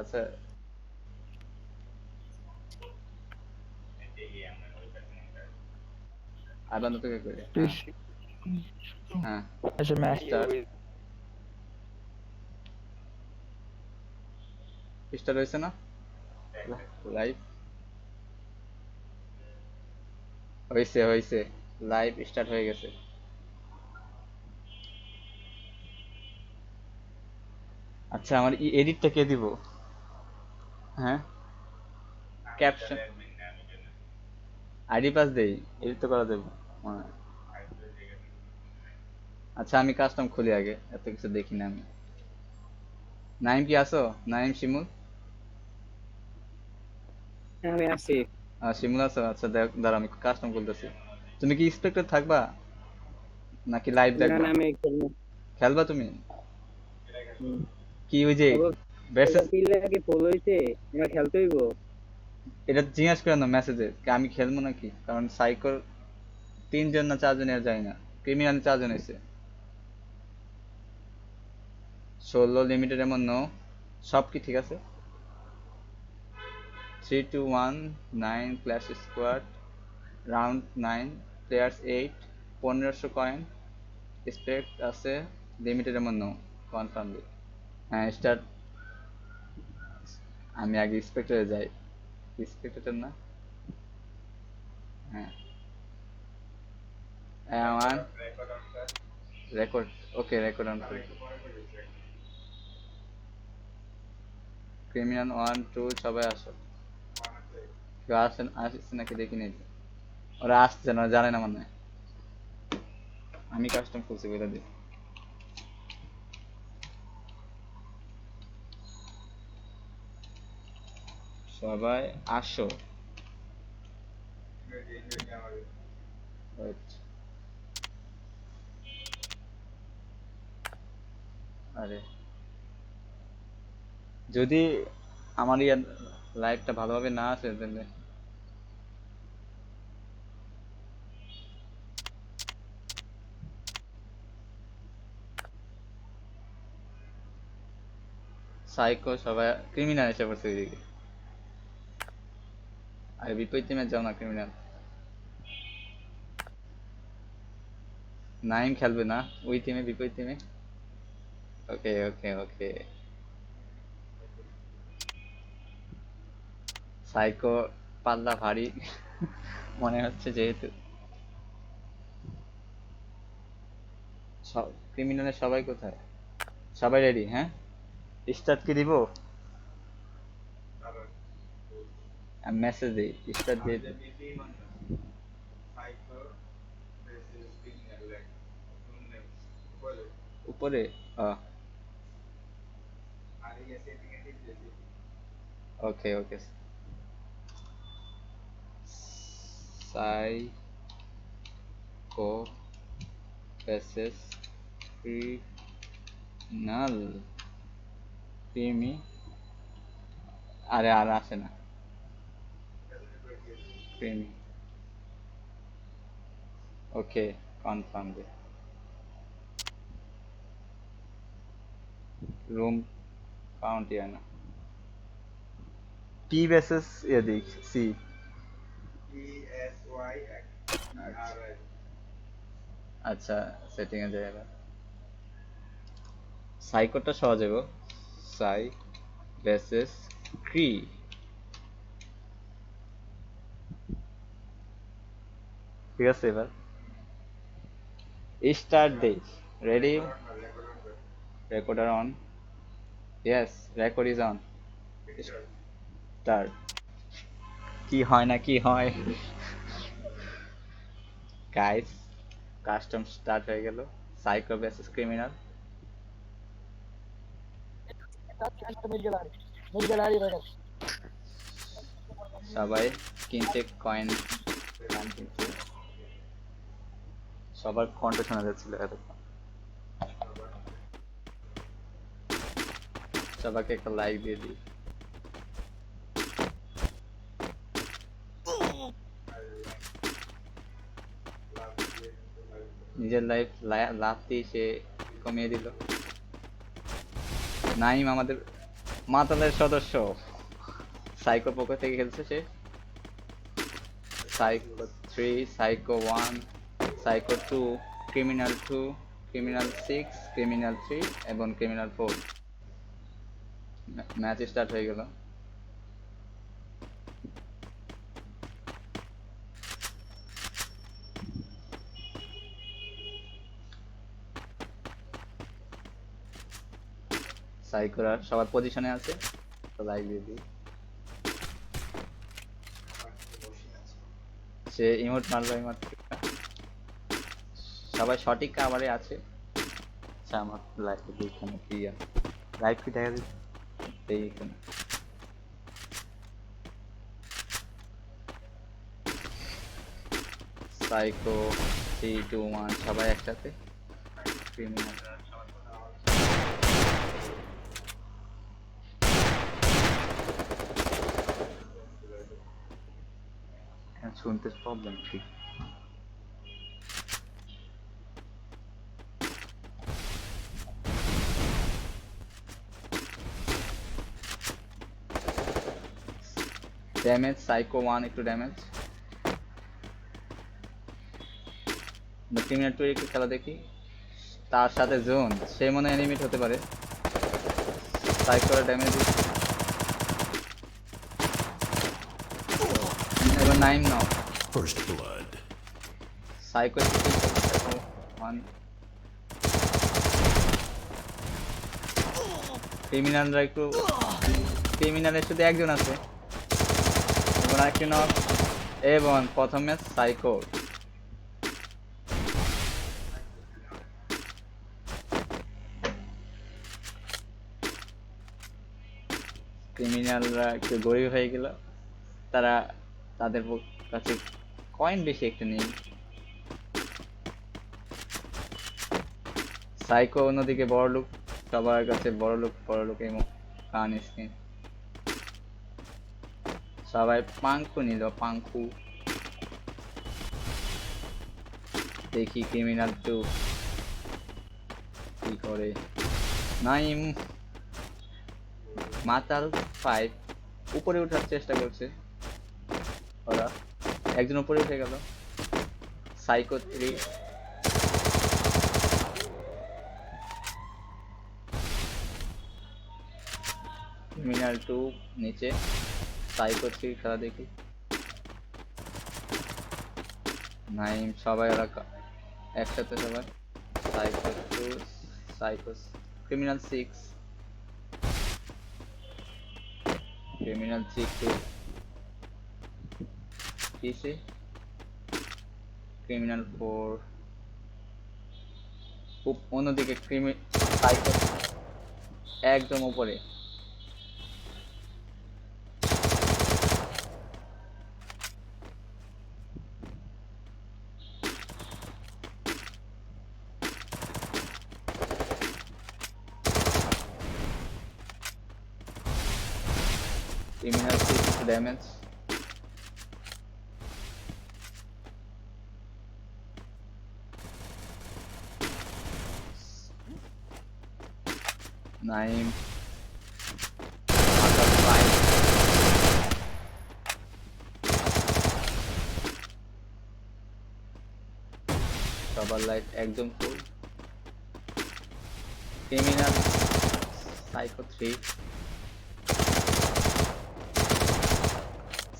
আচ্ছা, আবার নতুন করে, হ্যাঁ হ্যাঁ, আচ্ছা ম্যাচ স্টার্ট স্টার্ট হয়েছে না? লাইভ হয়েছে হয়েছে, লাইভ স্টার্ট হয়ে গেছে। আচ্ছা, আমার এডিটটা কে দিব? হ্যাঁ, ক্যাপশন আইডি পাস দেই, এডিট তো করা যাবে। হ্যাঁ। আচ্ছা, আমি কাস্টম খুলি আগে, এত কিছু দেখি না আমি। নাইম কি আছো? নাইম, শিমুল? হ্যাঁ আমি আছি। শিমুল আছো? আচ্ছা, দেখ দাঁড়া, আমি কাস্টম খুলতেছি। তুমি কি স্পেক্টর থাকবা নাকি লাইভ না দেখবা? না আমি খেলবো। খেলবা তুমি? হুম। কি ওই যে খবর ভার্সেস, পিলে কি ফুল হইছে? আমরা খেলতে হইব। এটা জিজ্ঞাসা করে না মেসেজে আমি খেলবো নাকি, কারণ সাইকোর 3 জন না 4 জন এর যায় না, ক্রিমিনাল 4 জন এসে। 16 লিমিটেড এমন নো, সব কি ঠিক আছে? 3 2 1 9 clash squad, round 9, players 8, 1500 coin, স্পেক্ট আছে, লিমিটেড এমন নো, কনফার্মলি। হ্যাঁ স্টার্ট। আমি আগে স্পেক্টরে যাই, স্পেক্টর না, হ্যাঁ one record, okay record on. Criminal 1 2 সবাই আসো, কেউ আসেন আসছে নাকি দেখি নেই। ওরা আসছে না, ওরা জানে না মানে। আমি কাস্টম খুলছি বলে দিই। সবাই আসো। Wait, আরে যদি আমার ইয়ার লাইভটা ভালোভাবে না আসে তাহলে সাইকো সবাই, ক্রিমিনাল এসে পড়ছে ওইদিকে। আরে বিপরীত টিমে যাও না, ক্রিমিনাল। নাইম খেলবে না ওই টিমে, বিপরীত টিমে। ওকে ওকে ওকে, সাইকো পাল্লা ভারী মনে হচ্ছে, যেহেতু ক্রিমিনালের সবাই কোথায়? সবাই রেডি? হ্যাঁ, স্টার্ট কি দিব? আমি মেসেজ দিই, স্টার্ট দিয়ে দিই। উপরে ওকে ওকে, সাইকো ভার্সেস ক্রিমিনাল, ক্রিমি, আরে আর আসে না, ক্রিমি, ওকে কনফার্ম দে। রুম কাউন্ট ইয়া না, পি ভার্সেস ইয়ে দিক সি। আচ্ছা, সেটিং এ যাই এবার। সাইকোটা সহজ হবে, সাই ভার্সেস ক্রি, ঠিক আছে এবার স্টার্ট দেই। Ready? Recorder on, yes record is on, start. কি হয় না কি হয় গাইস, কাস্টম স্টার্ট হয়ে গেল, সাইকো ভার্সেস ক্রিমিনাল। সবাই কিনছে কয়েন, গান কিনছে, সবার কণ্ঠ শোনা যাচ্ছিল এতক্ষণ। সবাইকে একটা লাইক দিয়ে দিই। নিজের লাইফ লাভ দিয়ে সে কমিয়ে দিল। নাইম আমাদের মাতালের সদস্য সাইকো পোকো থেকে খেলছে সে। Psycho 3, psycho 1, psycho 2, criminal 2, criminal 6, Criminal 3 এবং ক্রিমিনাল 4। ম্যাচ স্টার্ট হয়ে গেল। সাইকোরা সবার পজিশনে আছে, তো লাইক দিয়ে দিই। সে ইমোট মারলো এইমাত্র। সবাই সঠিক কাভারে আছে। আচ্ছা আমার লাইভ এখানে কি আছে, লাইভ কি দেখা যাচ্ছে এইখানে। সাইকো 3, 2, 1 সবাই একসাথে। ক্রিমিনাল শুনতে প্রবলেম ঠিক। ড্যামেজ সাইকো 1 একটু ড্যামেজ। ক্রিমিনাল 2 একটু খেলা দেখি। তার সাথে জোন, সে মনে এনিমিট হতে পারে। সাইকোর ড্যামেজ এবার 9 নাও। First blood. সাইকো 1। ক্রিমিনালরা একটু, ক্রিমিনালের শুধু একজন আছে এবং আরেকটি নক। এবং প্রথম ম্যাচ সাইকো। ক্রিমিনালরা একটু গরিব হয়ে গেল, তারা তাদের কাছে কয়েন বেশি একটু নেই। সাইকো অন্যদিকে বড় লোক, সবার কাছে বড় লোক এবং কান স্কিন। সবাই পাঙ্কু নিল, পাঙ্কু। দেখি ক্রিমিনাল 2 কি করে। নাইম মাতাল 5 উপরে ওঠার চেষ্টা করছে ওরা, একজন উপরে উঠে গেল। সাইকো 3 ক্রিমিনাল 2 নিচে। সাইকো 3 খেলা দেখি। নাইম সবাই ওরা একসাথে সবাই। সাইকো 2, সাইকো ক্রিমিনাল 6, ক্রিমিনাল 6 2 পিসে। ক্রিমিনাল 4 অন্যদিকে সাইকো একদম উপরে। Criminal 6 damage. নাইম মাতাল 5 সবার লাইট একদম ফুল। ক্রিমিনাল সাইকো 3,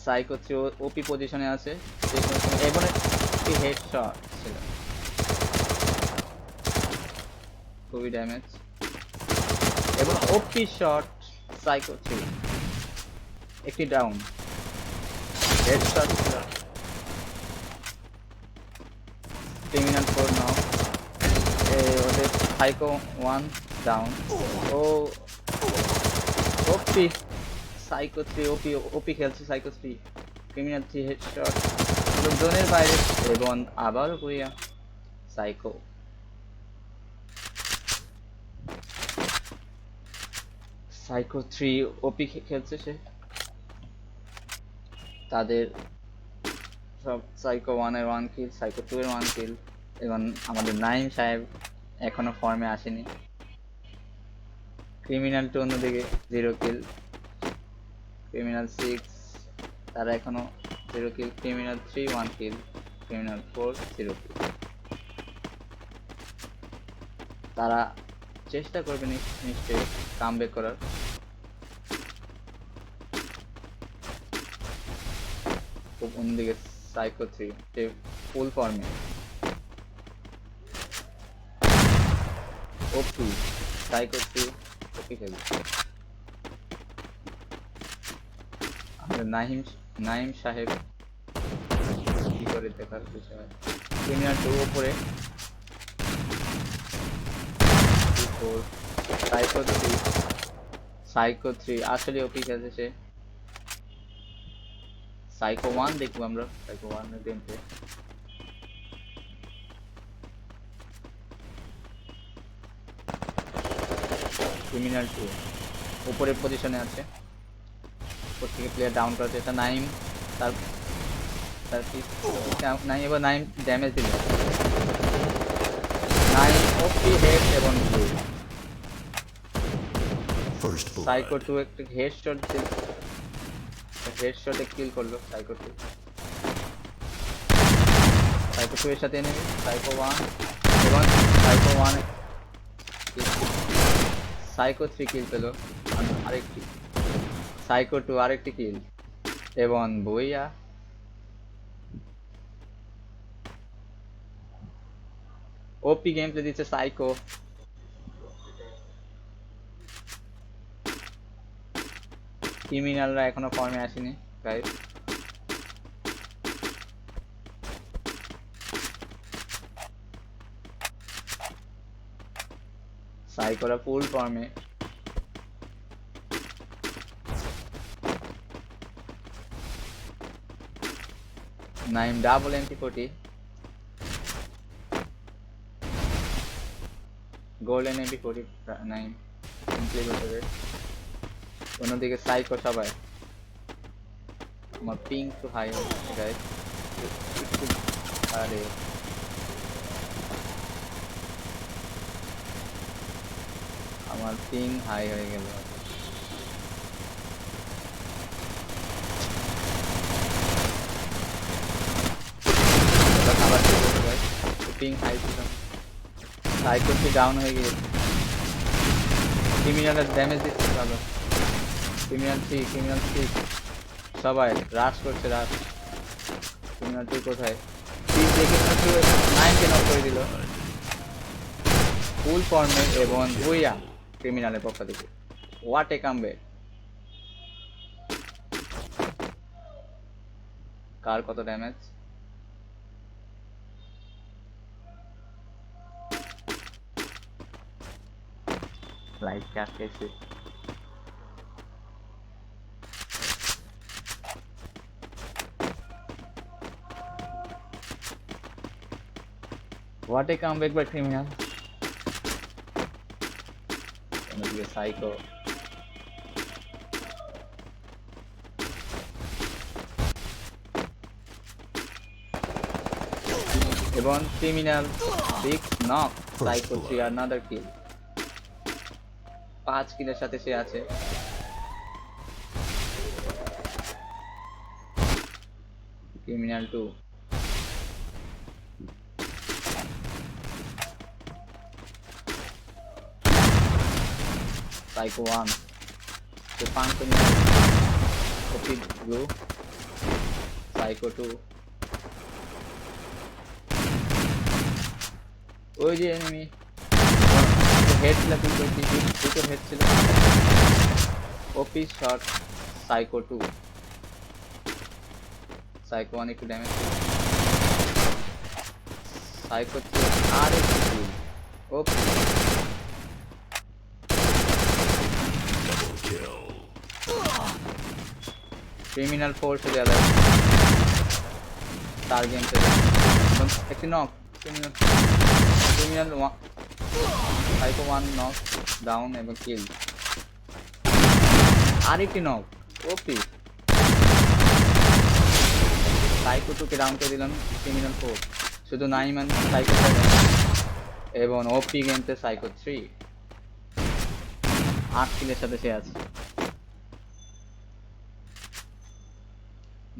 সাইকো 3 ওপি পজিশনে আছে। এবারে একটি হেডশট ছিল, খুবই ড্যামেজ এবং ওপি শট। সাইকো 3 একটি ডাউন, হেডশট ছিল। ক্রিমিনাল 4 নাও। ওদের সাইকো 1 ডাউন। ও ওপি সাইকো 3 ওপি খেলছে সাইকো 3। ক্রিমিনাল 3 হেডশট জোনের বাইরে এবং আবার বুইয়া। সাইকো সাইকো 3 ওপি খেলছে সে। তাদের সব সাইকো 1 এর 1 কিল, সাইকো 2 এর 1 কিল এবং আমাদের নাইম সাহেব এখনো ফর্মে আসেনি। ক্রিমিনাল 2 অন্যদিকে 0 কিল, ক্রিমিনাল 6 তারা এখনো 0 কিল, ক্রিমিনাল 3 1 কিল, ক্রিমিনাল 4 0 কিল। তারা চেষ্টা করবে নিশ্চয়ই কামব্যাক করার। অন্যদিকে সাইকো 3 সে ফুল ফর্মে। ওপি সাইকো 3 ওপি খেলে। আমাদের নাইম সাহেব কি করে দেখার বিষয়। ক্রিমিনাল 2 উপরে, সাইকো 3 আসলে ওপি খেলছে সে। সাইকো 1 দেখবো আমরা, সাইকো 1 এর গেম প্লে। ক্রিমিনাল 2 উপরের পজিশনে আছে, উপর থেকে প্লেয়ার ডাউন করার চেষ্টা। নাইম তার তার কি নাইম, এবার নাইম ড্যামেজ দিল। নাইম ওপি হেড এবং ব্লু। সাইকো 2 একটা হেডশট দিল, হেডশটে কিল করলো সাইকো 2। সাইকো 2 এর সাথে এনিমি সাইকো 1 এবং সাইকো 1 সাইকো 3 কিল পেল, আরেকটি সাইকো 2 আরেকটি কিল এবং বইয়া। ওপি গেম প্লে দিচ্ছে সাইকো। ক্রিমিনালরা এখনো ফর্মে আসেনি গাইস। সাইকোরা ফুল ফর্মে। Naim double MP40 golden MP40 Naim implemented. অন্যদিকে সাইকো সবাই। আমার পিং টু হাই হচ্ছে গাইস, আরে আমার পিং হাই হয়ে গেল। আবার পিং হাই ছিল, সাইকো ডাউন হয়ে গিয়েছে। ক্রিমিনালের ড্যামেজ দিচ্ছে ভালো। ক্রিমিনাল 3 সবাই রাশ করছে, রাশ। ক্রিমিনাল 2 কোথায়? নাইনকে নক করে দিল ফুল ফর্মে এবং বুইয়া ক্রিমিনালের পক্ষ থেকে। What a comeback! কার কত ড্যামেজ? লাইক क्या कैसे what a comeback by criminal. অন্যদিকে সাইকো এবং criminal 6 knock, Psycho 3 another kill। 5 কিলের সাথে সে আছে। ক্রিমিনাল 2 সাইকো 1 তো 5 ক্রিমিনাল কপি ব্লু সাইকো 2। ওই যে এনিমি হেড ছিল, দুটো হেড ছিল। ওপি শট সাইকো 2, সাইকো 1 একটু ড্যামেজ। সাইকো 3 আর একটু কিল। ওপি ক্রিমিনাল 4 চলে গেল তার গেম থেকে এবং একটি knock. Criminal 1 psycho 1 knock down এবং কিল। আরেকটি নক। ওপি সাইকো 2 কে ডাউন করে দিলাম ক্রিমিনাল 4। শুধু নাইমান সাইকো 7 এবং ওপি গেমতে সাইকো 3। 8 কিলের সাথে সে আছে।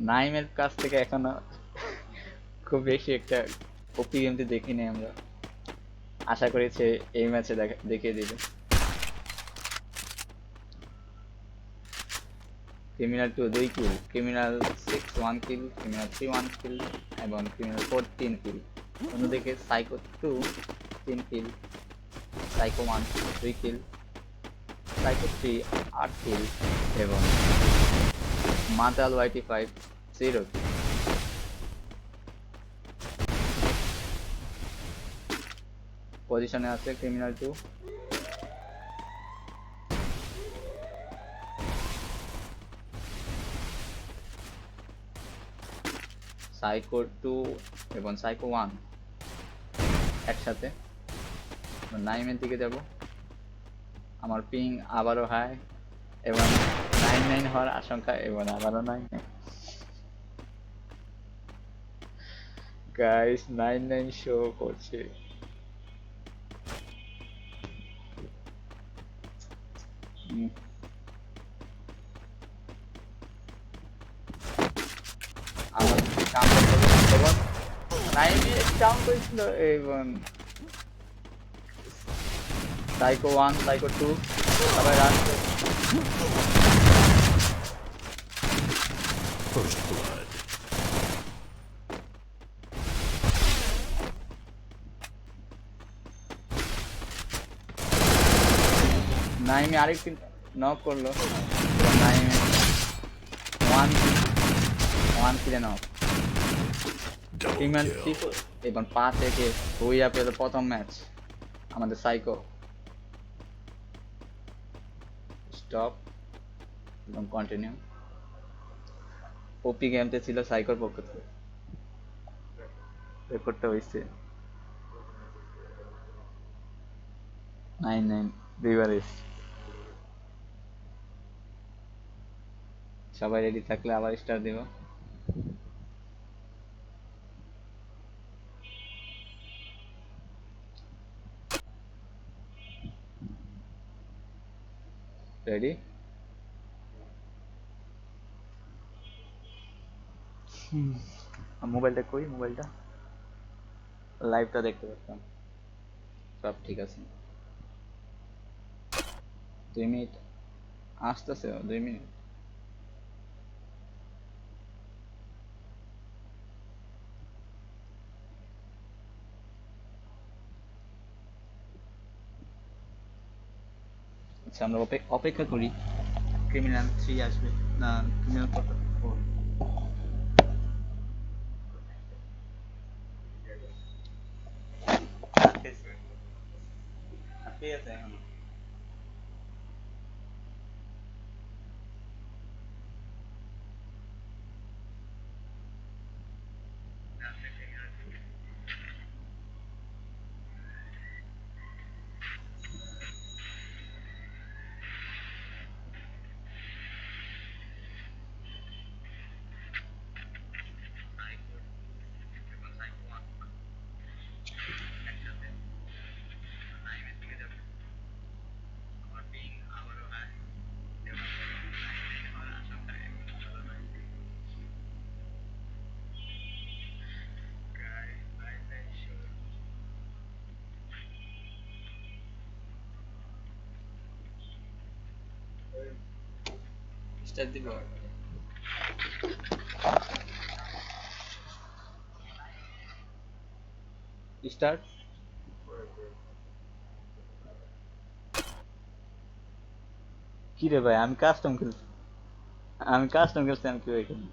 নাইমের কাছ থেকে এখনো খুব বেশি একটা ওপি গেমটি দেখিনি আমরা। আশা করি সে এই ম্যাচে দেখিয়ে দিবে। ক্রিমিনাল 2 2 কিল, ক্রিমিনাল 6 1 কিল, ক্রিমিনাল 3 1 কিল এবং ক্রিমিনাল 4 3 কিল। অন্যদিকে সাইকো 2 3 কিল, সাইকো 1 2 কিল, সাইকো 3 8 কিল এবং মাতাল ওয়াইটি 5 0 কিল। পজিশনে আছে ক্রিমিনাল 2, সাইকো 2 এবং সাইকো 1 একসাথে। নাইমের দিকে যাব। আমার পিং আবারও হাই এবং 9-9 হওয়ার আশঙ্কা এবং আবারও 9-9। গাইস 9-9 শো করছে। আমার কাম এবং 9 ডাউন করেছিল এবং সাইকো 1 সাইকো 2 সবাই রান করে। First blood. নাইমে আরেকটি নক করলো। নাইমে 1 কিলে নক। Double criminal kill. 3 এবং 5 থেকে হইয়া পেল প্রথম ম্যাচ আমাদের সাইকো। স্টপ এবং কন্টিনিউ। ওপি গেমতে ছিল সাইকোর পক্ষ থেকে, রেকর্ডটা হয়েছে 9-9 দুইবার এসছে। সবাই রেডি থাকলে আবার স্টার দিব। রেডি? মোবাইলটা কই, মোবাইলটা লাইভটা দেখতে পারতাম। সব ঠিক আছে। 2 মিনিট আসতেছে, 2 মিনিট। আচ্ছা আমরা অপেক্ষা করি ক্রিমিনাল 3 আসবে না ক্রিমিনাল 4। ঠিক আছে এখন। স্টার্ট দিব। স্টার্ট। কি রে ভাই, আমি কাস্টম খেলছি, আমি কাস্টম খেলছি, আমি কি এখানে?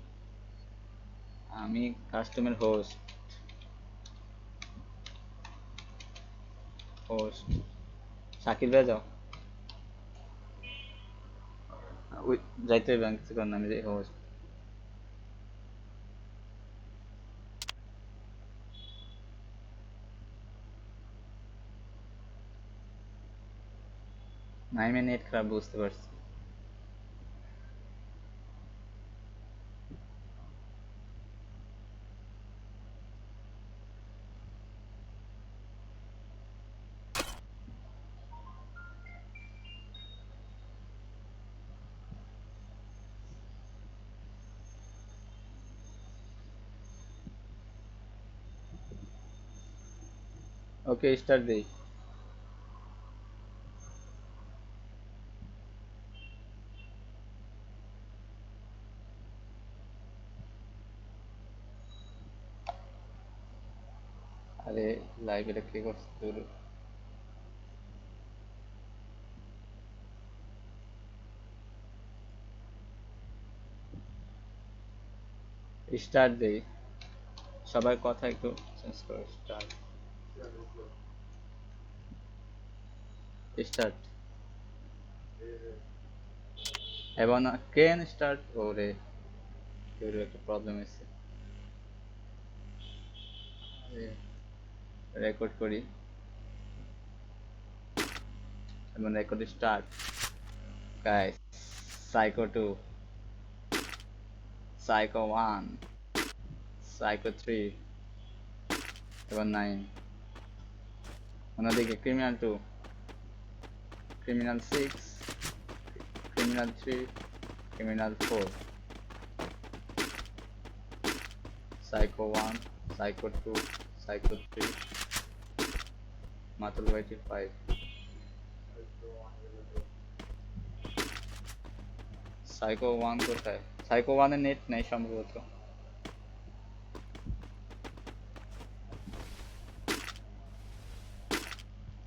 আমি কাস্টমের হোস্ট। হোস্ট শাকিল ভাই যাও। ওই যাইতে হবে, আমি কিছু করার, আমি যে হোস্ট। নাইমে নেট খারাপ বুঝতে পারছি। ওকে স্টার্ট দেই। আরে লাইভ এটা কে করছে তোর? স্টার্ট দেই, সবার কথা একটু চেঞ্জ করো। স্টার্ট স্টার্ট এবং কেন স্টার্ট। ওরে কেউ একটা প্রবলেম আছে, রেকর্ড করি এবং record start. Guys, Psycho 2, psycho 1, Psycho 3 এবং 9। অন্যদিকে criminal 2, criminal 6, Criminal 3, Criminal 4, psycho 1, psycho 2, psycho 3, মাতুল ভাইটি 5। সাইকো 1 কোথায়? সাইকো 1 এর নেট নেই সম্ভবত।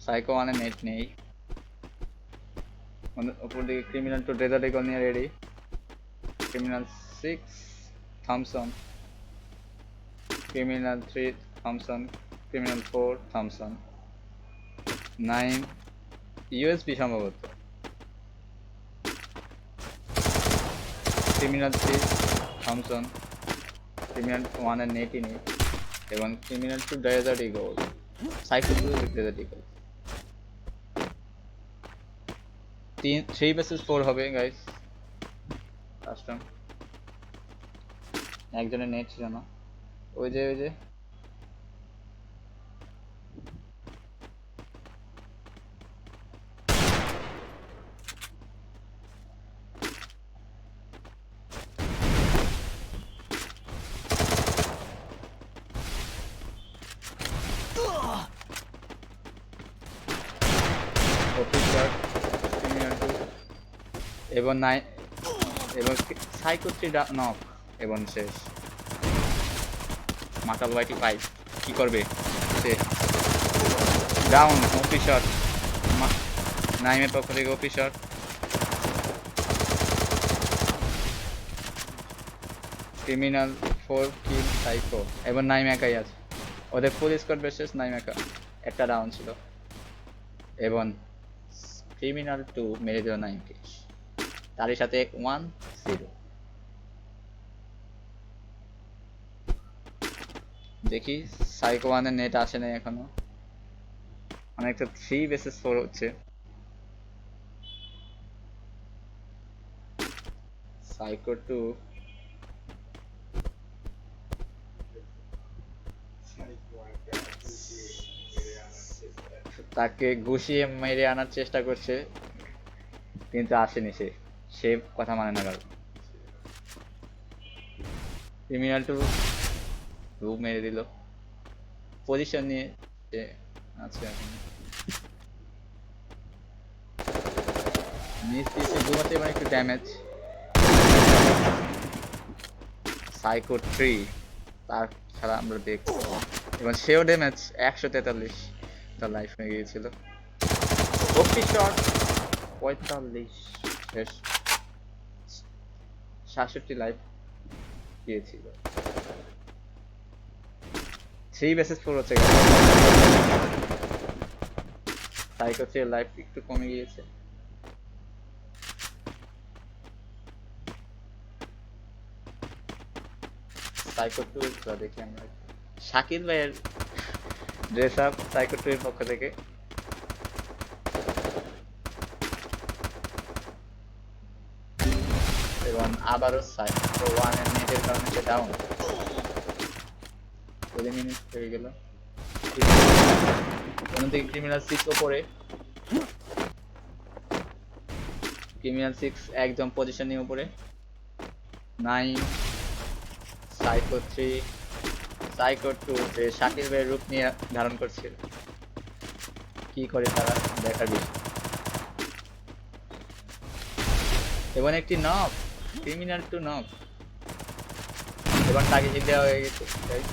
সাইকো 1 এর নেট নেই। উপর দিকে ক্রিমিনাল 2 ডেজার্ট ইগল নিয়ে ready. Criminal 6 Thompson, criminal 3 Thompson, criminal 4 Thompson, 9 USB সম্ভবত। ক্রিমিনাল 3 থমসন, ক্রিমিনাল 1 এর নেটই নেই এবং criminal 2 desert eagle, psycho 2 desert eagle. 3 vs 4 হবে গাইস। কাস্টম একজনের নেট ছিল না। ওই যে অফিসার ক্রিমিনাল 2 এবং 9 এবং সাইকো 3 নক এবং শেষ। মাতাল ওয়াইটি 5 কি করবে সে? ডাউন অফিসার, নাইমের পক্ষ থেকে অফিসার। ক্রিমিনাল 4 কিল সাইকো এবং নাইম একাই আছে। ওদের ফুল স্কোয়াড ভার্সেস নাইম একা, একটা ডাউন ছিল এবং ক্রিমিনাল 2 মেরে দিল নাইমকে, তারই সাথে 1-0। দেখি সাইকো 1 এর নেট আসে নাই এখনো, অনেকটা 3 vs 4 হচ্ছে। সাইকো 2 তাকে ঘুষিয়ে মেরে আনার চেষ্টা করছে কিন্তু আসেনি সে, সে কথা মানে না কারো। ক্রিমিনাল 2 মেরে দিল, পজিশন নিয়ে সে আছে এখন। নিচ দিয়েছে ঘুমাতে এবং একটু ড্যামেজ। সাইকো 3 তার খেলা আমরা দেখছি এবং সেও ড্যামেজ 143, তার লাইফ হয়ে গিয়েছিল। ওপি শট 45 শেষ, 67 লাইফ গিয়েছিল। 3 vs 4 হচ্ছে। সাইকো 3 এর লাইফ একটু কমে গিয়েছে। সাইকো 2 দেখি আমরা শাকিল ভাইয়ের ড্রেস আপ সাইকো 2 এর পক্ষ থেকে। এবং আবারও সাইকো 1 এর নেটের কারণে সে ডাউন। 20 মিনিট হয়ে গেল। অন্যদিকে ক্রিমিনাল 6 ওপরে, ক্রিমিনাল 6 একদম পজিশন নিয়ে উপরে। 9 সাইকো 3, সাইকো 2 যে শাকিল ভাইয়ের রূপ নিয়ে ধারণ করছিল কি করে তারা দেখার বিষয়। এবং একটি নক, ক্রিমিনাল টু নক, এবং তাকে হিট দেওয়া হয়ে গেছে guys।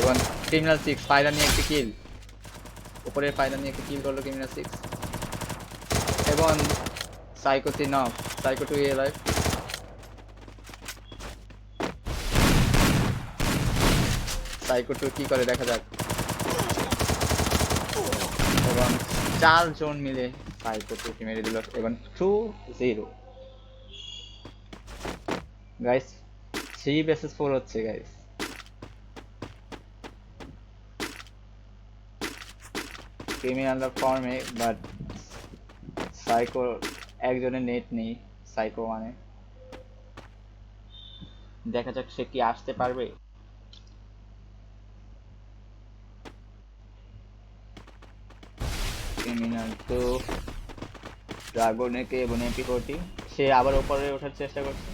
এবং ক্রিমিনাল 6 ফায়দা নিয়ে একটি কিল, উপরের ফায়দা নিয়ে একটি কিল করলো ক্রিমিনাল 6। এবং Psycho 3 knock, Psycho 2 life. Psycho 2 কি করে দেখা যাক। এবং 4 জন মিলে সাইকো 2 কে মেরে দিল এবং 2-0 গাইস। 3 vs 4 হচ্ছে গাইস। ক্রিমিনালরা ফর্মে, বাট সাইকো একজনের নেট নেই সাইকো মানে। দেখা যাক সে কি আসতে পারবে। ক্রিমিনাল তো ড্রাগনেকে এবং এমপি40, সে আবার উপরে ওঠার চেষ্টা করছে।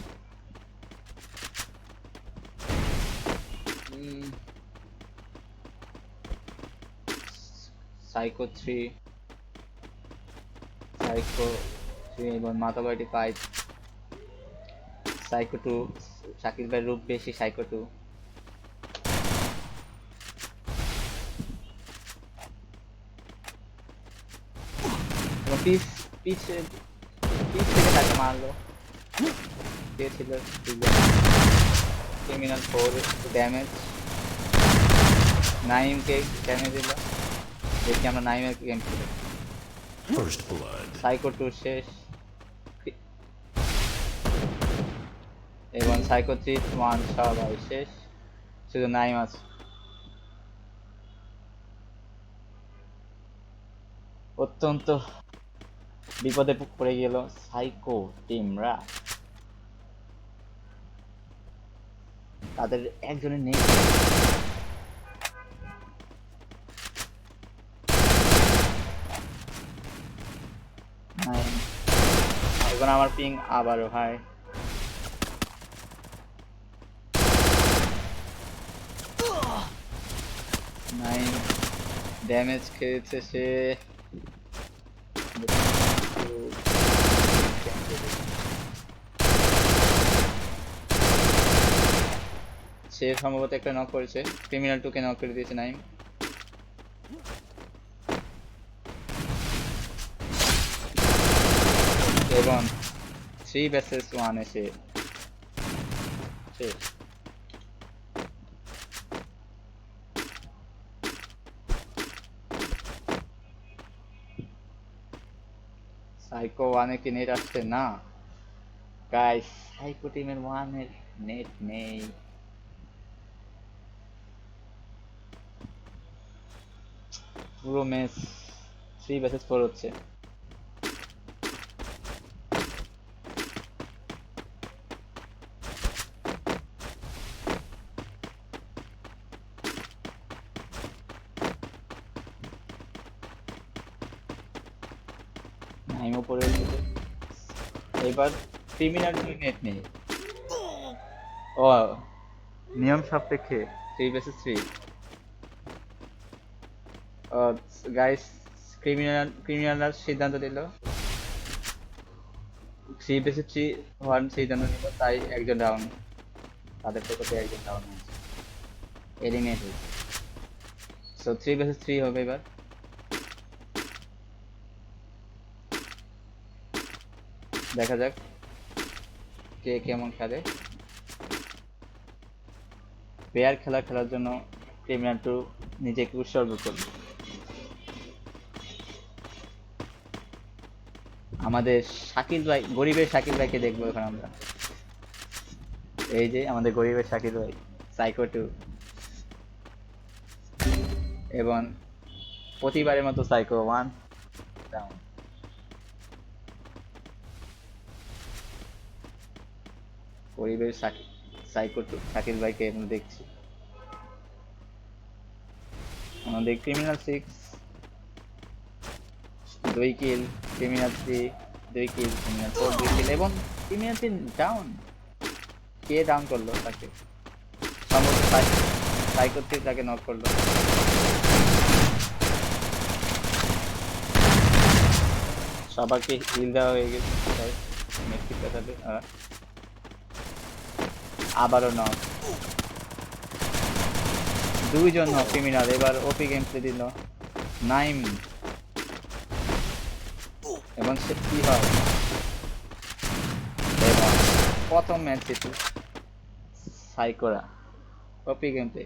সাইকো 3 এবং মাতাবাড়ি 5। সাইকো 2, শাকিল ভাই রূপ বেশি সাইকো 2। এবং পিছ থেকে তাকে মারলো, কে ছিল ক্রিমিনাল 4 ড্যামেজ, নাইমকে ড্যামেজ দিল। দেখি আমরা নাইমের গেম খেলি। First blood. সাইকো 2 শেষ এবং সাইকো 3 1 সবাই শেষ, শুধু নাইম আছে। অত্যন্ত বিপদে পড়ে গেল সাইকো টিমরা। তাদের একজনের নেই। এখন আমার পিং আবারও হাই। নাইন ড্যামেজ খেয়েছে সে। সে সম্ভবত একটা নক করেছে, ক্রিমিনাল 2 কে নক করে দিয়েছে নাইম। এবং 3 vs 1 এসে শেষ। সাইকো 1 এ কি নেট আসছে না গাইস? সাইকো টিমের 1 এর নেট নেই। পুরো ম্যাচ 3 vs 4 হচ্ছে। নাইম উপরে উঠেছে। এবার ক্রিমিনাল নেট নেই। ও নিয়ম সাপেক্ষে 3 vs 3। গাইস ক্রিমিনালরা সিদ্ধান্ত দিল 3 vs 3 1 সিদ্ধান্ত নিল, তাই একজন ডাউন, তাদের পক্ষ থেকে একজন ডাউন হয়েছে, এলিমিনেট হয়েছে। সো 3 vs 3 হবে এবার। দেখা যাক কে কেমন খেলে। পেয়ার খেলার জন্য ক্রিমিনাল 2 নিজেকে উৎসর্গ করবে। আমাদের শাকিল ভাই, গরিবের শাকিল ভাইকে দেখবো এখন আমরা। এই যে আমাদের গরিবের শাকিল ভাই সাইকো 2, এবং প্রতিবারের মতো সাইকো 1 ডাউন। গরিবের সাইকো 2 শাকিল ভাইকে আমরা দেখছি। আমাদের ক্রিমিনাল 6 2 কিল, ক্রিমিনাল 3 2 কিল, ক্রিমিনাল 4 2 কিল, এবং ক্রিমিনাল 3 ডাউন। কে ডাউন করলো তাকে? সম্ভবত সাইকো থ্রি তাকে নক করলো। সবাইকে হিল দেওয়া হয়ে গেছে। মেক্সিক পেছাতে আবারও নক, দুইজন নক ক্রিমিনাল। এবার ওপি গেম প্লে দিল নাইম, এবং সে কি হয়, এবং প্রথম ম্যাচ জিতে সাইকোরা। ওপি গেম প্লে।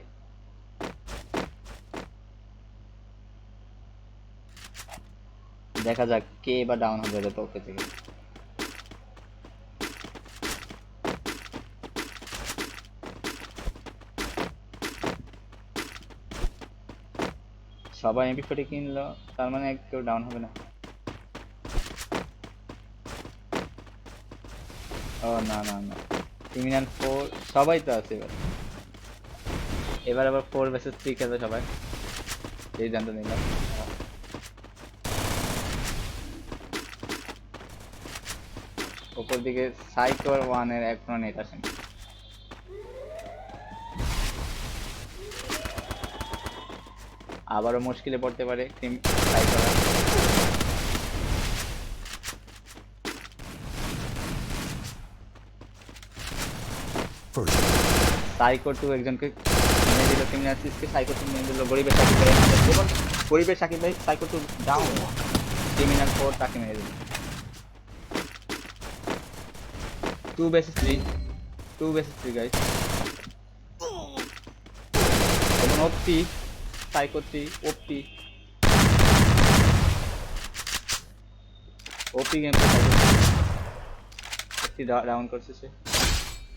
দেখা যাক কে বা ডাউন হবে এদের পক্ষ থেকে। সবাই এমপি40 কিনলো, তার মানে কেউ ডাউন হবে না। ও না না না, ক্রিমিনাল 4 সবাই তো আছে এবার। এবার আবার 4 vs 3 খেলবে সবাই, এই জানতে নিলাম। উপর দিকে সাইকোর 1 এর এখনো নেট আসেনি। আবারও মুশকিলে পড়তে পারে সাইকোরা। First, সাইকো 2 একজনকে মেরে দিল, ক্রিমিনাল 6 কে সাইকো 2 মেরে দিল। গরিবের সাকিব ভাই এবং গরিবের সাকিব ভাই সাইকো 2 ডাউন, ক্রিমিনাল 4 তাকে মেরে দিল। 2 vs 3, 2 vs 3 গাইস। এবং ওপি সাইকো 3 ওপি ওপি গেম প্লে সাইকো 3 ডাউন করছে সে।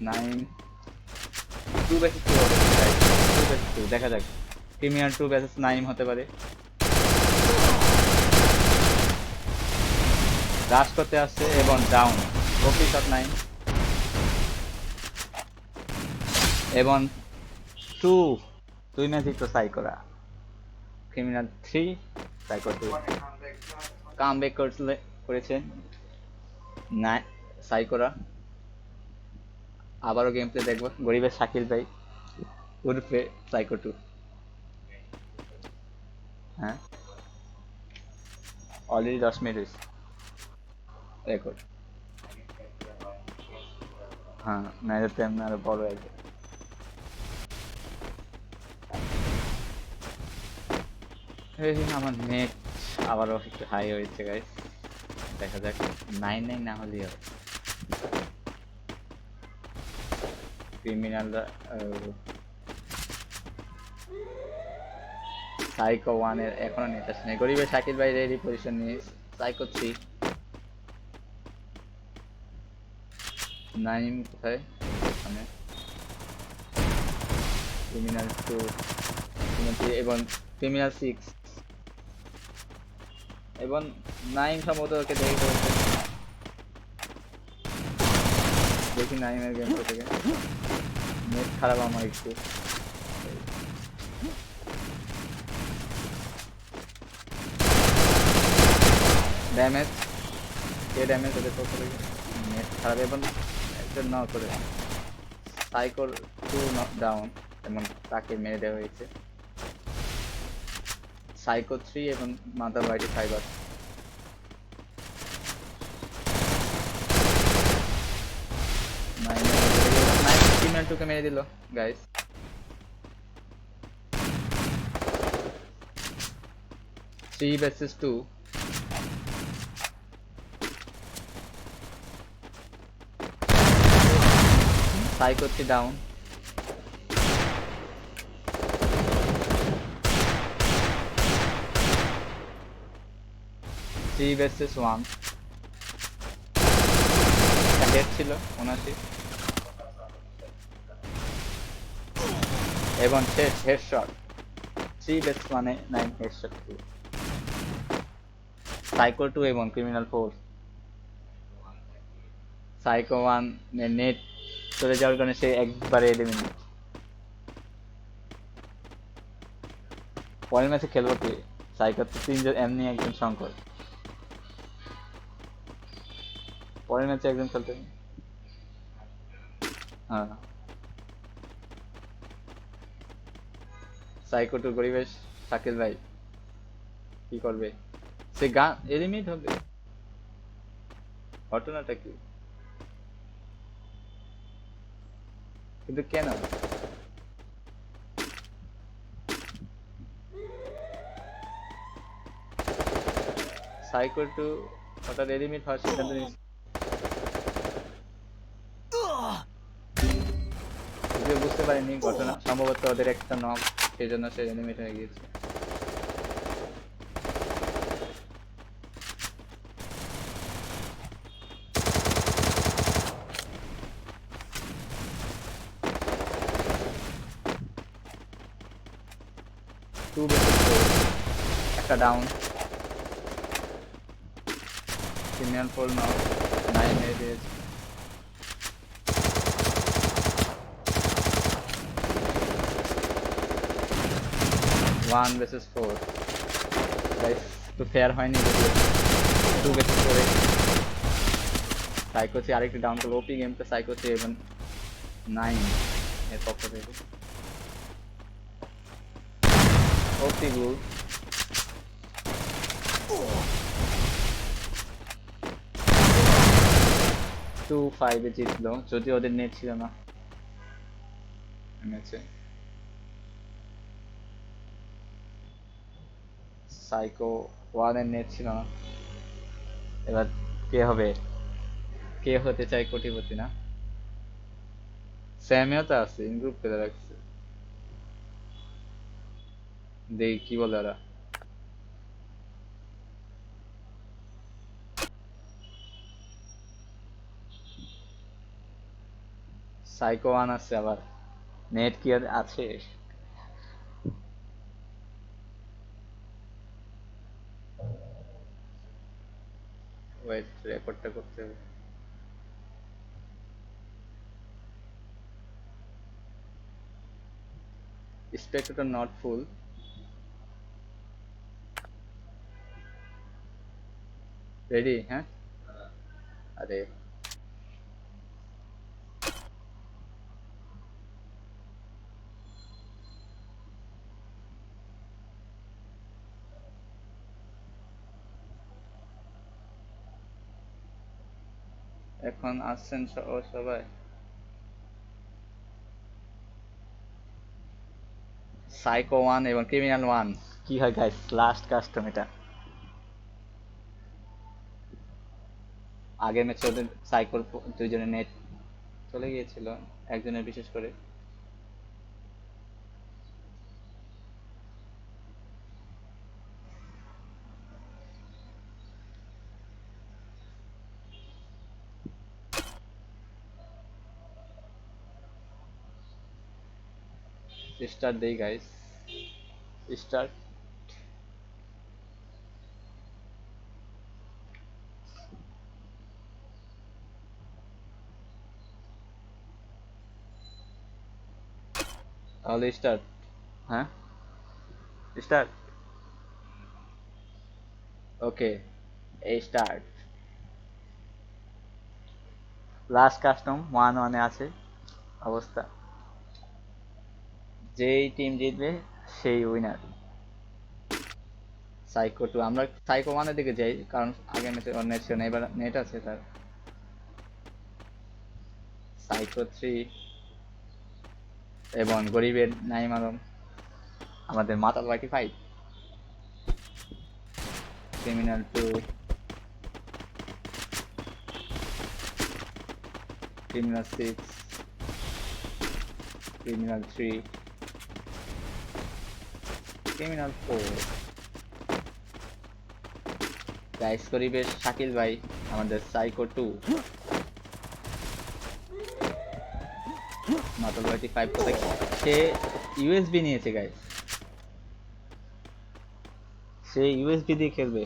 9 2 vs 2 হবে গাইস, 2 vs 2 দেখা যাক। ক্রিমিনাল 2 vs 9 হতে পারে। রাশ করতে আসছে এবং ডাউন, ওপি শট 9 এবং 2 দুই ম্যাচ জিতলো সাইকোরা। ক্রিমিনাল 3 সাইকো 2 কামব্যাক করেছে না সাইকোরা। আবারও গেম প্লে দেখবো গরিবের শাকিল ভাই উর্ফে সাইকো 2। হ্যাঁ অলরেডি 10 মিনিট হয়েছে রেকর্ড। হ্যাঁ ম্যাচের টাইম আরো বড় আছে। আমার নেট আবারও একটু হাই হয়েছে গাইস, দেখা যাক। 9 না হলেই হবে। ক্রিমিনালরা সাইকো 1 এর এখনো নেট আসে নাই। গরিবের শাকিল ভাই রেডি পজিশন নিয়ে। সাইকো 3 নাইম কোথায়, এখানে ক্রিমিনাল 2 এবং ক্রিমিনাল 6 এবং 9 সম্ভবত ওকে দেখে ফেলছে। দেখি 9 এর গেম থেকে। নেট খারাপ আমার একটু। ড্যামেজ, কে ড্যামেজ ওদের পক্ষ থেকে। নেট খারাপ এবং একজন ন করে সাইকোর 2 নক ডাউন এবং তাকে মেরে দেওয়া হয়েছে। সাইকো 3 এবং মাদার বাইটে ফাইবার। ক্রিমিনাল 2 কে মেরে দিল guys. Three versus 2. Psycho 3 down. Three versus 1. Head ছিল 79 এবং শেষ হেডশট। 3 versus 1 এ 9 হেডশট। সাইকো 2 এবং ক্রিমিনাল 4। সাইকো 1 নেট চলে যাওয়ার কারণে সে একবারে এলিমিনেট। পরের ম্যাচে খেলবো কি? সাইকো 3 এমনি একজন সংকট। পরের ম্যাচে একজন খেলতে। হ্যাঁ সাইকো টু গরিবেশ শাকিল ভাই কি করবে? সে গান এলিমিনেট হবে, ঘটনাটা কি? কিন্তু কেন? সাইকো টু হঠাৎ এলিমিনেট হওয়ার সিদ্ধান্ত নিয়েছে, যদিও বুঝতে পারিনি ঘটনা, সম্ভবত ওদের একটা নক, সেই জন্য সে এলিমিনেট হয়ে গিয়েছে। টু বেসেস একটা ডাউন, ক্রিমিনাল 4 নক, 9 মেরে দিয়েছে। ওয়ান বেসেস 4 গাইস, তো ফেয়ার হয়নি যদিও। টু বেসেস 4 সাইকো 3 আরেকটি ডাউন করলো, ওপি গেমটা সাইকো 3 এবং 9 এর পক্ষ থেকে ওপি গুল। 2-5 এ জিতলো, যদিও ওদের নেট ছিল না ম্যাচে। সাইকো 1 এর নেট ছিল না। এবার কে হবে, কে হতে চায় কোটিপতি না? স্যামিও তো আছে, ইনগ্রুপ করে রাখছে, দেখি কি বলে ওরা। সাইকো 1 আছে, আবার নেট কি আর আছে? ওয়েট, রেকর্ডটা করতে হবে। Spectator not full. রেডি? হ্যাঁ, আরে এখন আসছেন সবাই। সাইকো 1 এবং ক্রিমিনাল 1 কি হয় গাইস? লাস্ট কাস্টম এটা। আগের ম্যাচে ওদের সাইকোর দুইজনের নেট চলে গিয়েছিল, একজনের বিশেষ করে। স্টার্ট দেই গাইস, স্টার্ট। তাহলে স্টার্ট। হ্যাঁ, স্টার্ট। ওকে, এই স্টার্ট। লাস্ট কাস্টম 1-1 এ আছে অবস্থা, যেই টিম জিতবে সেই উইনার। সাইকো 2, আমরা সাইকো 1 এর দিকে যাই, কারণ আগে ম্যাচে ওর নেট ছিল না, এবার নেট আছে তার। সাইকো 3 এবং গরিবের নাইম আলম, আমাদের মাতাল বাকি 5, criminal 2, criminal 6, Criminal 3, Criminal 4, guys গরিবের শাকিল ভাই, আমাদের সাইকো 2, মাতাল বাকি 5 কোথায়? সে ইউএসবি নিয়েছে গাইস, সে ইউএসবি দিয়ে খেলবে।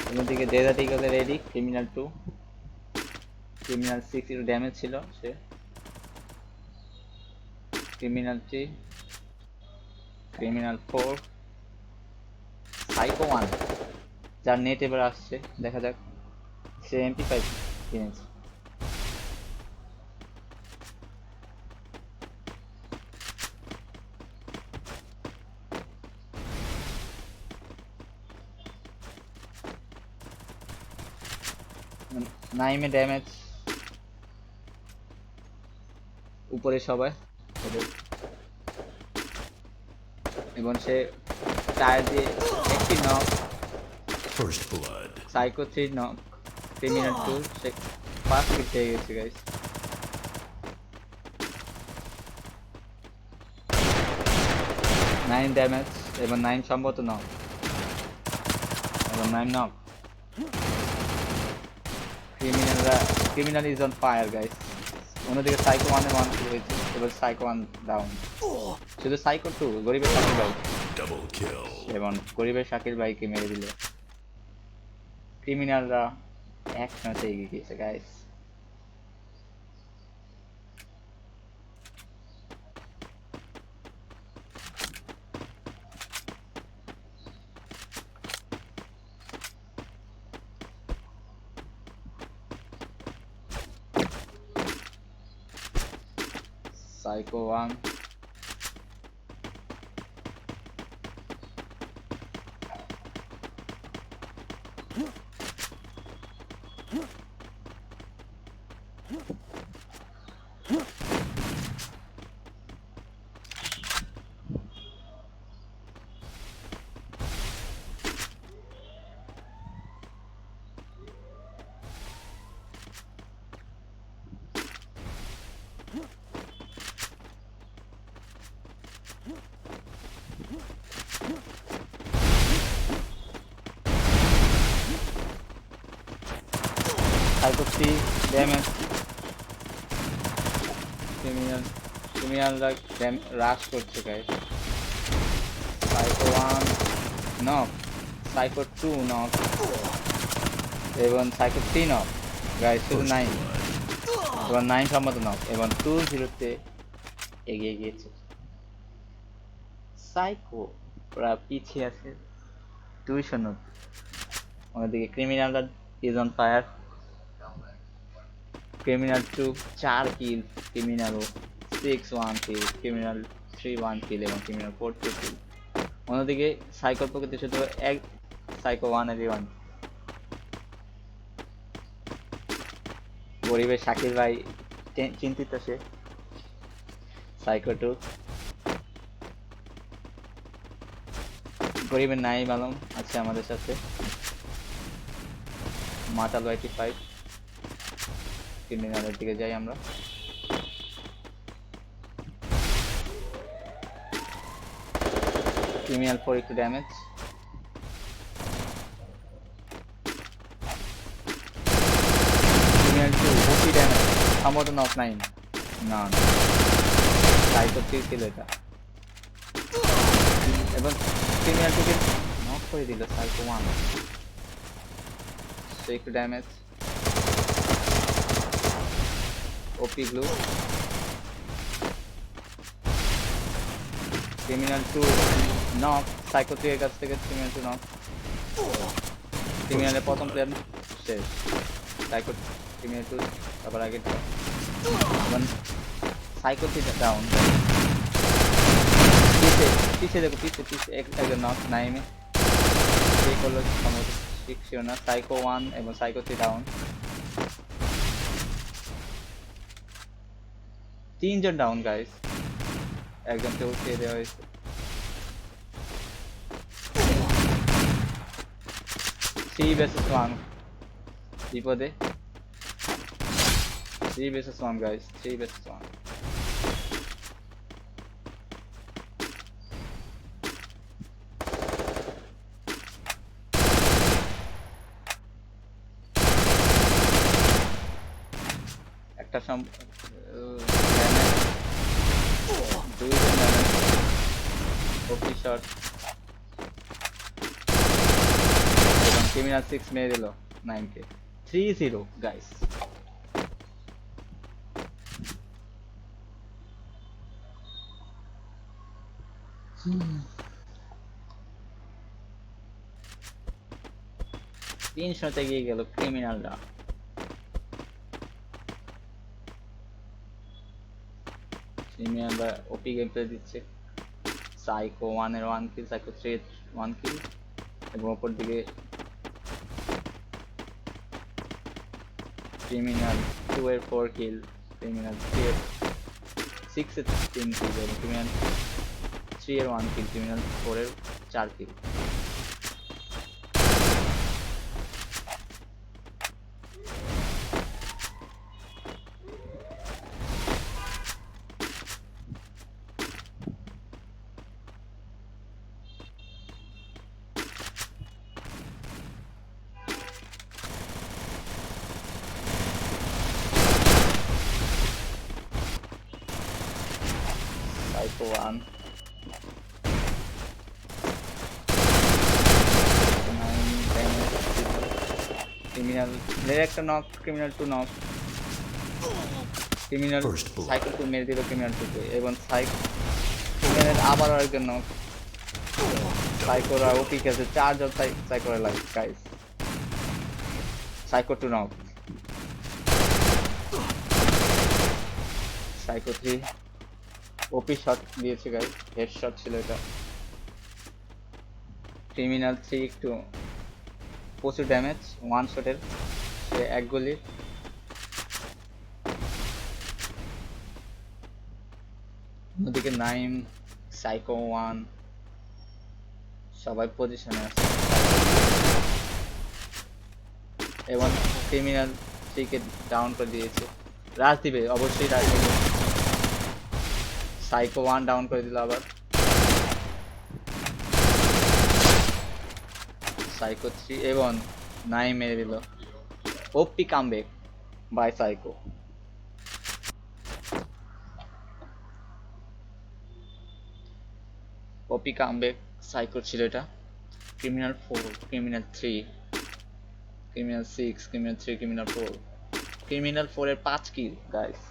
অন্যদিকে ডেজার্ট ইগলে রেডি, ক্রিমিনাল 2, ক্রিমিনাল 6 এর ড্যামেজ ছিল সে, ক্রিমিনাল 3, ক্রিমিনাল 4, সাইকো 1 যার নেট এবার আসছে, দেখা যাক। সে MP5 কিনেছে। নাইমে ড্যামেজ উপরে সবাই ওদের, এবং সে টায়ার দিয়ে একটি knock, First blood. Psycho 3 knock, criminal 2 সে ফার্স্ট কিল পেয়ে গেছে গাইস। 9 ড্যামেজ এবং 9 সম্ভবত নক, এবং 9 knock. Criminal is on fire guys. অন্যদিকে সাইকো 1 এর 1 কিল হয়েছে, এবার সাইকো 1 ডাউন। শুধু সাইকো 2 গরিবের শাকিল ভাই, Double kill. এবং গরিবের শাকিল ভাইকে মেরে দিল। ক্রিমিনালরা একসাথে এগিয়ে গিয়েছে গাইস। Psycho 1 Psycho 3 damage. ক্রিমিনালরা রাশ করছে guys. Psycho 1 knock, Psycho 2 knock, এবং সাইকো 3 নক গাইস। শুধু 9 এবং 9 সম্মত নক, এবং 2-0 এগিয়ে গিয়েছে। সাইকো ওরা পিছিয়ে আছে 2-0। অন্যদিকে ক্রিমিনালরা is on fire. Criminal 2 4 kill, Criminal 6 1 kill, Criminal 3 1 kill, এবং ক্রিমিনাল 4 2 কিল। অন্যদিকে সাইকোর পক্ষে শুধু এক সাইকো 1 এর 1। গরিবের শাকিল ভাই চিন্তিত, সে সাইকো 2। গরিবের নাইম আলম আছে আমাদের সাথে, মাতাল 85। ক্রিমিনালের দিকে যাই আমরা। ক্রিমিনাল 4 একটু ড্যামেজ। ক্রিমিনাল 2 50 ড্যামেজ, সম্ভবত নক 9 না, সাইকো 3 ছিল এটা, এবং ক্রিমিনাল 2 কে নক করে দিল সাইকো 1। সো একটু ড্যামেজ। ওপি গ্লু। ক্রিমিনাল 2 নক, সাইকো 3 এর কাছ থেকে ক্রিমিনাল 2 নক। ক্রিমিনালের প্রথম প্লেয়ার শেষ। সাইকো ক্রিমিনাল 2 তারপর আগে এবং সাইকো 3 ডাউন। পিছে দেখো, পিছে একজন নক নাইমে সে করলো সম্ভবত, ঠিক ছিল না। সাইকো 1 এবং সাইকো 3 ডাউন। 3 জন ডাউন গাইস, একজনকে উঠিয়ে দেওয়া হয়েছে। থ্রি versus 1 বিপদে। 3 versus 1 গাইস, 3 versus 1। একটা দুইজন ড্যামেজ, ওপি শট, এবং ক্রিমিনাল 6 মেরে দিল 9 কে। 3-0 গাইস। তিনশোতে গিয়ে গেল ক্রিমিনালরা। ক্রিমিনালরা ওপি গেম প্লে দিচ্ছে। সাইকো 1 এর 1 কিল, সাইকো 3 এর 1 কিল, এবং অপর দিকে ক্রিমিনাল 2 এর 4 কিল, ক্রিমিনাল 3 এর 6 এর 3 কিল, এবং ক্রিমিনাল 3 এর 1 কিল, ক্রিমিনাল 4 এর 4 কিল। Psycho 1, ক্রিমিনাল একটা knock, criminal 2 knock, criminal First blood. Cycle 2 মেরে দিল ক্রিমিনাল 2 কে, এবং ক্রিমিনাল আবার আরেকজন নক। সাইকোরা ওপি খেলছে, 4 জন সাইকোরা like guys. Psycho 2 knock, Psycho 3 OP shot দিয়েছে গাইস, হেড শট ছিল এটা। ক্রিমিনাল 3 একটু প্রচুর ড্যামেজ, ওয়ান শটের, সে এক গুলি। ওদিকে নাইম, সাইকো 1 সবাই পজিশনে আছে, এবং ক্রিমিনাল 3 কে ডাউন করে দিয়েছে। রাশ দিবে, অবশ্যই রাশ দিবে। সাইকো 1 ডাউন করে দিল আবার। সাইকো 3 এবং 9 মেরে দিল। OP comeback by Psycho. OP comeback Psycho ছিল এটা। Criminal 4, Criminal 3, Criminal 6, Criminal 3, Criminal 4, Criminal 4 এর 5 কিল গাইস।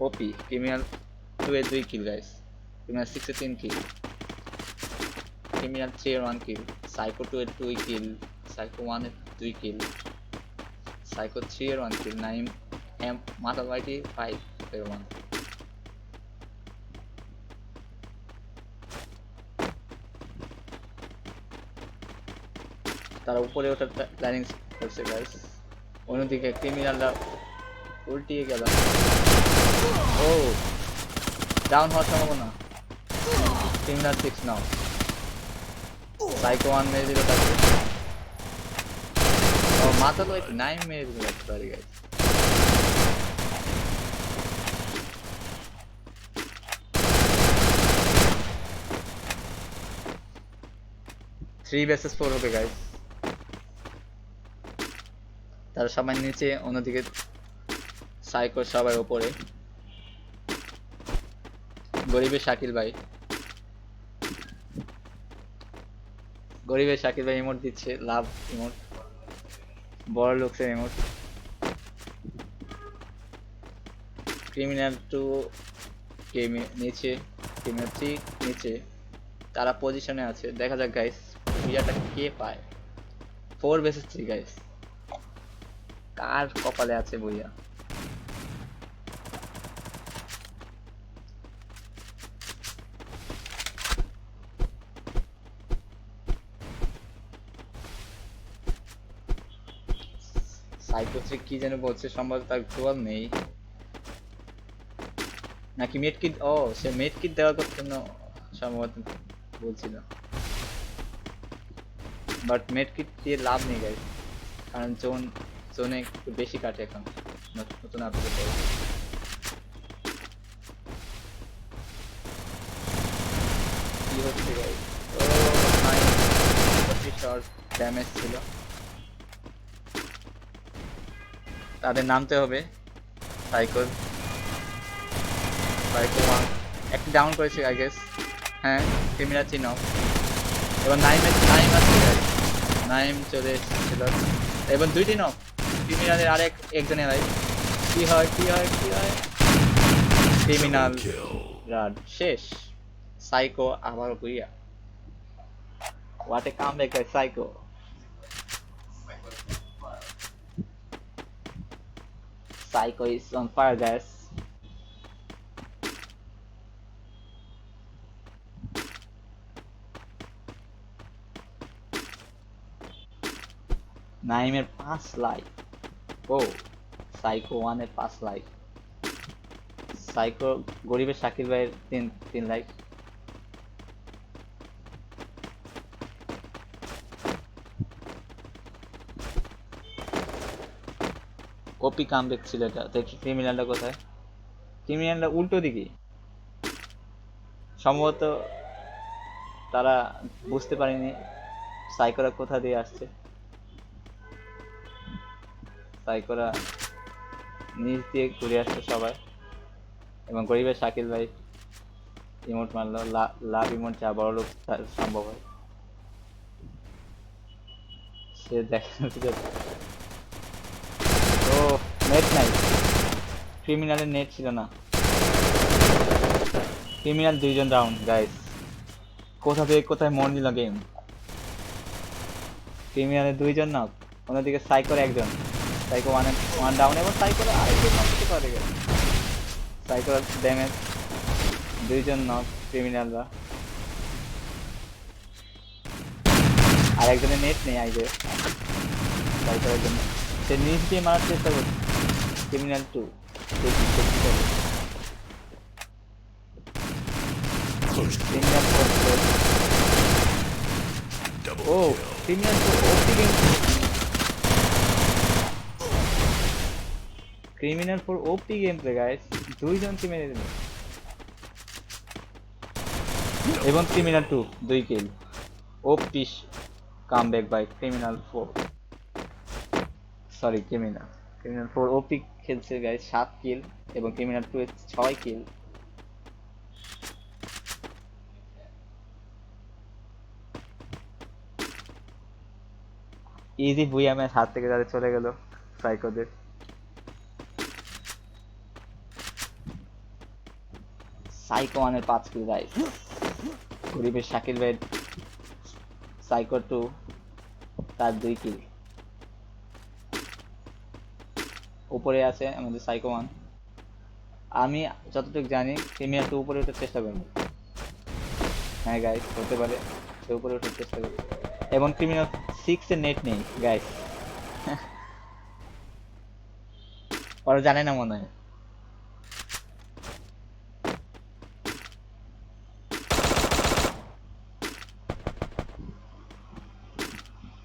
ওপি ক্রিমিনাল 2 এর 2 কিল গাইস, ক্রিমিনাল 6 এর 3 কিল, ক্রিমিনাল 3 এর 1 কিল, সাইকো 2 এর 2 কিল, সাইকো 1 এর 2 কিল, সাইকো 3 এর 1 কিল, নাইম এম মাথা বাইটি 5 এর 1 কিল। তারা উপরে ওঠার প্ল্যানিং করছে গাইস। অন্যদিকে ক্রিমিনালরা উল্টিয়ে গেল। ও ডাউন হওয়ার সম্ভাবনা। ক্রিমিনাল 6 নাও, সাইকো 1 মেরে দিল তাকে। ও মাথা তো একটু 9 মেরে দিল, সরি গাইস। থ্রি vs 4 হবে গাইস। তারা সবাই নিচে, অন্যদিকে সাইকো সবাই উপরে। গরিবের শাকিল ভাই, গরিবের শাকিল ভাই ইমোট দিচ্ছে, লাভ ইমোট, বড় লোকসের ইমোট। ক্রিমিনাল 2 কে নিচে, ক্রিমিনাল 3 নিচে, তারা পজিশনে আছে। দেখা যাক গাইস বিয়াটা কে পায়। 4 vs 3 গাইস, কার কপালে আছে বইয়া। সাইকো 3 কি যেন বলছে, সম্ভবত তার গ্লোয়াল নেই নাকি মেড কিট। ও সে মেড কিট দেওয়ার জন্য সম্ভবত বলছিল, বাট মেড কিট দিয়ে লাভ নেই গাইস, কারণ জোনে একটু বেশি কাটে এখন নতুন আপডেট পরে। কি হচ্ছে গাইস? ও নাইস, 25 শট ড্যামেজ ছিল। তাদের নামতে হবে। সাইকো 1 একটা ডাউন করেছে আই গেস। হ্যাঁ ক্রিমিনাল 3 নাও, এবার নাইম আছে গাইস। নাইম চলে এসেছিল এবং 2টি নক। ক্রিমিনালের আরেক একজনের লাইফ। কি হয় কি হয় কি হয়? Criminal Double kill. রাড শেষ। সাইকো আবার বুইয়া। What a comeback by psycho. Psycho is on fire guys. নাইমের 5 life. O psycho 1 এর 5 লাইক, সাইকো গরিবের শাকিল ভাইয়ের 3 লাইক। কপি কামব্যাক ছিল এটা। দেখি ক্রিমিনালটা কোথায়। ক্রিমিনালটা উল্টো দিকে, সম্ভবত তারা বুঝতে পারেনি সাইকোরা কোথা দিয়ে আসছে। সাইকোরা নিচ দিয়ে ঘুরে আসছে সবাই, এবং গরিবের শাকিল ভাই ইমোট মারলো, লাভ ইমোট, যা বড় লোক তার সম্ভব হয়। সে দেখা, ও নেট নাই, ক্রিমিনালের নেট ছিল না। ক্রিমিনাল 2জন ডাউন গাইস, কোথা থেকে কোথায় মন নিল গেম। ক্রিমিনালের 2জন নক, অন্যদিকে সাইকোর 1জন। সাইকো 1 ডাউন, এবং সাইকোর আরেকজন নক দিতে পারে। সাইকোর ড্যামেজ, 2জন নক ক্রিমিনালরা, আর একজনের নেট নেই আইজে। সাইকোর জন্য সে নিচ দিয়ে মারার চেষ্টা করছে। ক্রিমিনাল 2 First ক্রিমিনাল 4, double ও kill. Criminal 4 OP game, criminal 4 OP game play guys, 2জনকে মেরে দিল। এবং criminal 2 2 kill, OP comeback by criminal 4, sorry criminal 4 OP খেলছে গাইস, 7 কিল, এবং ক্রিমিনাল 2 এর 6 কিল। ইজি বুইয়া ম্যাচ হাত থেকে যাদের চলে গেল সাইকোদের। সাইকো 1 এর 5 কিল গাইস, গরিবের শাকিল ভাই সাইকো 2 তার 2 কিল। উপরে আছে আমাদের সাইকো 1। আমি যতটুকু জানি ক্রিমিনাল 2 উপরে ওঠার চেষ্টা করবে। হ্যাঁ গাইস, হতে পারে সে উপরে ওঠার চেষ্টা করবে। এবং ক্রিমিনাল 6 এর নেট নেই গাইস, ওরা জানে না মনে হয়।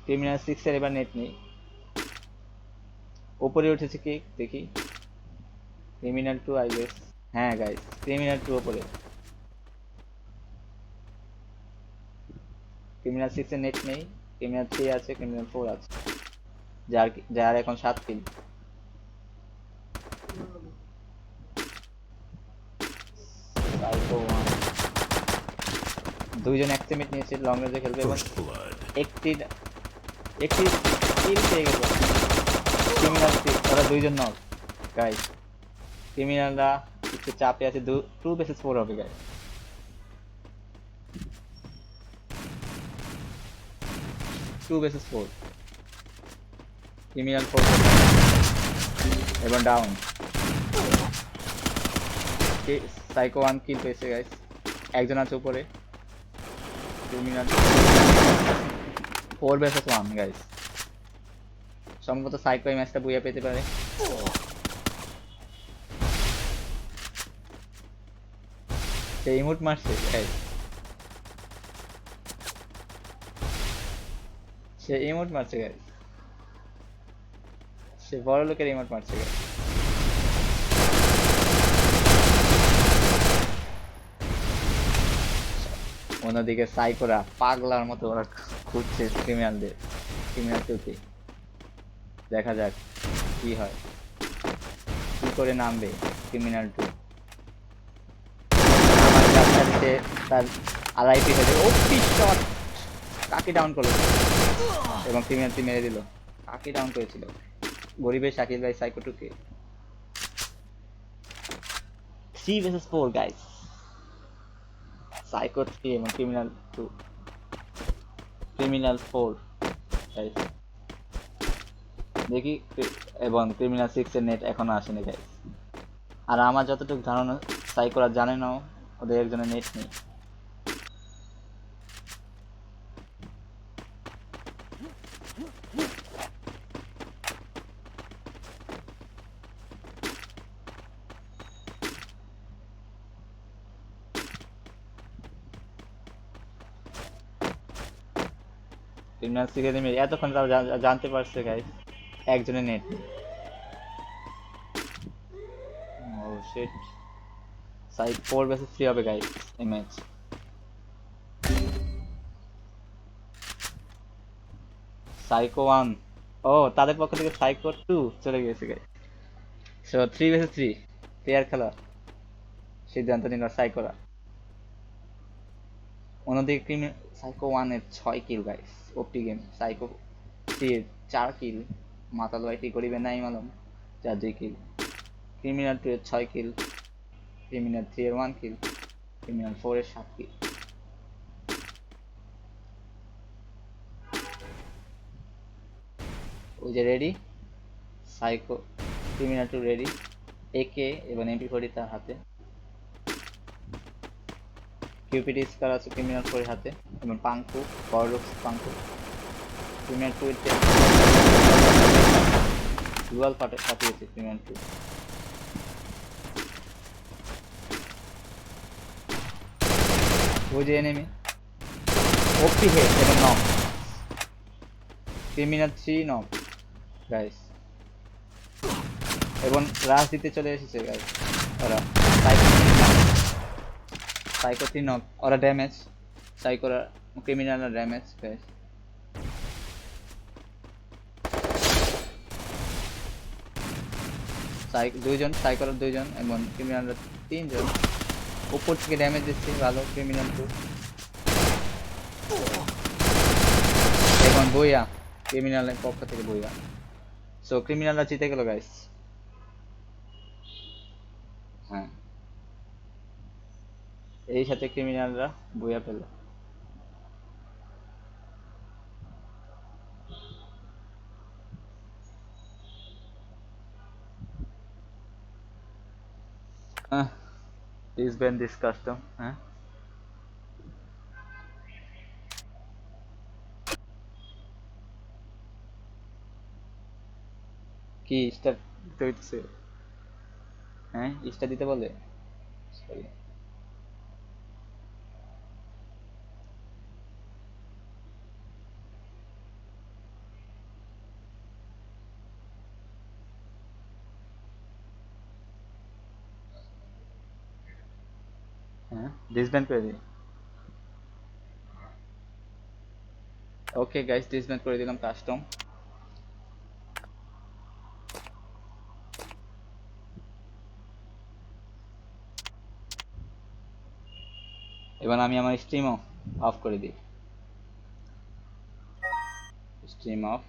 ক্রিমিনাল 6 এর এবার নেট নেই। উপরে উঠেছে কি দেখি, ক্রিমিনাল 2 আই গেস। হ্যাঁ গাইস, ক্রিমিনাল 2 উপরে। ক্রিমিনাল 6 এর নেট নেই, ক্রিমিনাল 3 আছে, ক্রিমিনাল 4 আছে, যার এখন 7 কিল। সাইকো 1 2জন এক্সটিমেট নিয়েছে, লং রেঞ্জে খেলবে, এবং First blood. একটি একটি কিল পেয়ে গেল ক্রিমিনাল 6। ওরা 2জন নক গাইস, ক্রিমিনালরা একটু চাপে আছে, 2 vs 4 হবে গাইস। টু vs 4, ক্রিমিনাল 4 এবং ডাউন। সাইকো 1 কিল পেয়েছে গাইস, একজন আছে উপরে। ক্রিমিনাল 4 vs 1 গাইস, সম্ভবত সাইকো এই ম্যাচটা বুইয়া পেতে পারে। সে ইমোট মারছে গাইস, সে ইমোট মারছে গাইস, সে বড় লোকের ইমোট মারছে গাইস। অন্যদিকে সাইকোরা পাগলার মতো ওরা খুঁজছে ক্রিমিনালদের, ক্রিমিনাল 2কে। দেখা যাক কি হয়, কি করে নামবে ক্রিমিনাল 2। আমার চাকরিতে তার আড়াইটি হয়ে যাবে। ওপি শট, কাকে ডাউন করলো, এবং ক্রিমিনাল 3 মেরে দিল। কাকে ডাউন করেছিল, গরিবের শাকিল ভাই সাইকো 2কে। 3 vs 4 গাইস, সাইকো 3 এবং ক্রিমিনাল 2, ক্রিমিনাল 4 গাইস। দেখি, এবং ক্রিমিনাল 6 এর নেট এখনো আসেনি গাইস। আর আমার যতটুকু ধারণা সাইকোরা জানে না ওদের একজনের নেট নেই। ক্রিমিনাল সিরিয়াল এতক্ষণ তারা জানতে পারছে গাইস একজনের নেট। ও শিট, সাইক 4 vs 3 হবে গাইস এই ম্যাচ। সাইকো 1, ও তাদের পক্ষ থেকে সাইকো 2 চলে গেছে গাইস। সো 3 vs 3 প্লেয়ার খেলা সিদ্ধান্ত নিল সাইকোরা। অন্যদিকে সাইকো 1 এর 6 কিল গাইস, ওপি গেম। সাইকো 3 এর 4 কিল, মাতাল ভাইটি করিবে নাই মালুম, যার 2 কিল। ক্রিমিনাল 2 এর 6 কিল, ক্রিমিনাল 3 এর 1 কিল, ক্রিমিনাল 4 এর 7 কিল। ওই যে রেডি সাইকো, ক্রিমিনাল 2 রেডি, একে এবং MP40 তার হাতে, কিউপিডি স্কার আছে ক্রিমিনাল 4 এর হাতে, এবং পাঙ্কু বড়লুকস পাঙ্কু ক্রিমিনাল 2 এর ডুয়াল পাঠিয়েছে ক্রিমিনাল 2। ওই যে এনিমি ওপি হেড এবং নক, ক্রিমিনাল 3 নক গাইস, এবং রাশ দিতে চলে এসেছে গাইস ওরা। সাইকো 3 নক, ওরা ড্যামেজ, সাইকোরা ক্রিমিনাল ড্যামেজ গাইস। দুইজন সাইকোরা, দুইজন এবং ক্রিমিনালরা 3 জন। উপর থেকে ড্যামেজ দিচ্ছে ভালো ক্রিমিনাল 2 এবং বইয়া ক্রিমিনালের পক্ষ থেকে বইয়া। সো ক্রিমিনালরা জিতে গেল গাইস। হ্যাঁ, এই সাথে ক্রিমিনালরা বইয়া পেল। Disband this custom, হ্যাঁ। কি স্টার দিতে হইতেছে? হ্যাঁ স্টার দিতে বলে, সরি। হ্যাঁ ডিসব্যান্ড করে দিই। ওকে গাইস, ডিসব্যান্ড করে দিলাম কাস্টম। এবার আমি আমার স্ট্রিমও অফ করে দিই। Stream of.